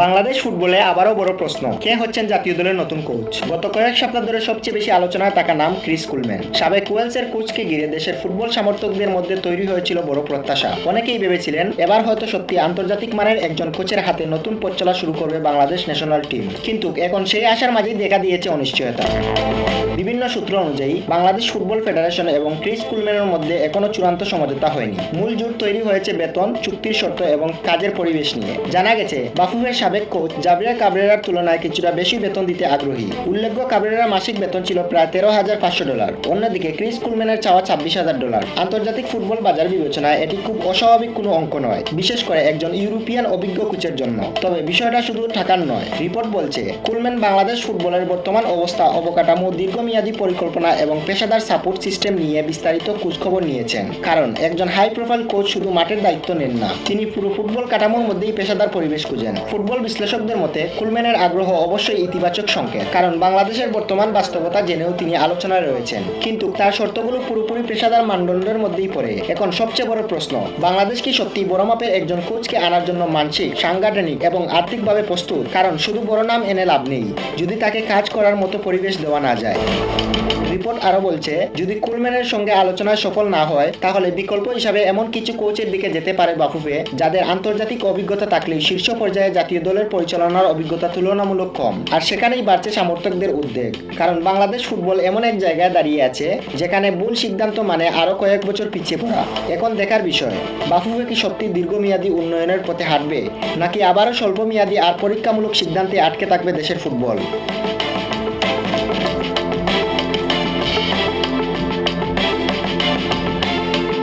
বাংলাদেশ ফুটবলে আবারও বড় প্রশ্ন, কে হচ্ছেন জাতীয় দলের নতুন কোচ? গত কয়েক সপ্তাহ ধরে সবচেয়ে বেশি আলোচনায় থাকা নাম ক্রিস কুলম্যান। সাবেক ওয়েলসের কোচকে ঘিরে দেশের ফুটবল সমর্থকদের মধ্যে তৈরি হয়েছিল বড় প্রত্যাশা। অনেকেই ভেবেছিলেন এবার হয়তো সত্যি আন্তর্জাতিক মানের একজন কোচের হাতে নতুন পথ চলা শুরু করবে বাংলাদেশ ন্যাশনাল টিম। কিন্তু এখন সেই আশার মাঝেই দেখা দিয়েছে অনিশ্চয়তা। বিভিন্ন সূত্র অনুযায়ী বাংলাদেশ ফুটবল ফেডারেশন এবং ক্রিস কুলম্যানের মধ্যে এখনো চূড়ান্ত সমঝোতা হয়নি। মূল জোট তৈরি হয়েছে বেতন, চুক্তির শর্ত এবং কাজের পরিবেশ নিয়ে। জানা গেছে বাফুফের সাবেক কোচ জাভিয়ার কাবরেরার তুলনায় কিছুটা বেশি বেতন দিতে আগ্রহী। উল্লেখ্য, কাবরেরার মাসিক বেতন ছিল প্রায় $13,500। অন্যদিকে ক্রিস কুলম্যানের চাওয়া $26,000। আন্তর্জাতিক ফুটবল বাজার বিবেচনায় এটি খুব অস্বাভাবিক কোনো অঙ্ক নয়, বিশেষ করে একজন ইউরোপিয়ান অভিজ্ঞ কোচের জন্য। তবে বিষয়টা শুধু ঢাকার নয়। রিপোর্ট বলছে কুলম্যান বাংলাদেশ ফুটবলের বর্তমান অবস্থা, অবকাঠামো, দীর্ঘমেয়াদী পরিকল্পনা এবং পেশাদার সাপোর্ট সিস্টেম নিয়ে বিস্তারিত খোঁজখবর নিয়েছেন। কারণ একজন হাই প্রোফাইল কোচ শুধু মাঠের দায়িত্ব নেন না, তিনি পুরো ফুটবল কাঠামোর মধ্যেই পেশাদার পরিবেশ খুঁজেন। ফুটবল বিশ্লেষকদের মতে কুলম্যানের আগ্রহ অবশ্যই ইতিবাচক সংকেত, কারণ বাংলাদেশের বর্তমান বাস্তবতা জেনেও তিনি আলোচনায় রয়েছেন। কিন্তু তার শর্তগুলো পুরোপুরি পেশাদার মানদণ্ডের মধ্যেই পড়ে। এখন সবচেয়ে বড় প্রশ্ন, বাংলাদেশ কি সত্যি বড় মাপের একজন কোচকে আনার জন্য মানসিক, সাংগঠনিক এবং আর্থিকভাবে প্রস্তুত? কারণ শুধু বড় নাম এনে লাভ নেই যদি তাকে কাজ করার মতো পরিবেশ দেওয়া না যায়। রিপোর্ট আরও বলছে, যদি কুলম্যানের সঙ্গে আলোচনায় সফল না হয়, তাহলে বিকল্প হিসাবে এমন কিছু কোচের দিকে যেতে পারে বাফুফে, যাদের আন্তর্জাতিক অভিজ্ঞতা থাকলেও শীর্ষ পর্যায়ে জাতীয় দলের পরিচালনার অভিজ্ঞতা তুলনামূলক কম। আর সেখানেই বাড়ছে সমর্থকদের উদ্বেগ, কারণ বাংলাদেশ ফুটবল এমন এক জায়গায় দাঁড়িয়ে আছে যেখানে ভুল সিদ্ধান্ত মানে আরও কয়েক বছর পিছিয়ে পড়া। এখন দেখার বিষয়, বাফুফে কি সত্যি দীর্ঘমেয়াদী উন্নয়নের পথে হাঁটবে, নাকি আবারও স্বল্পমেয়াদী আর পরীক্ষামূলক সিদ্ধান্তে আটকে থাকবে দেশের ফুটবল।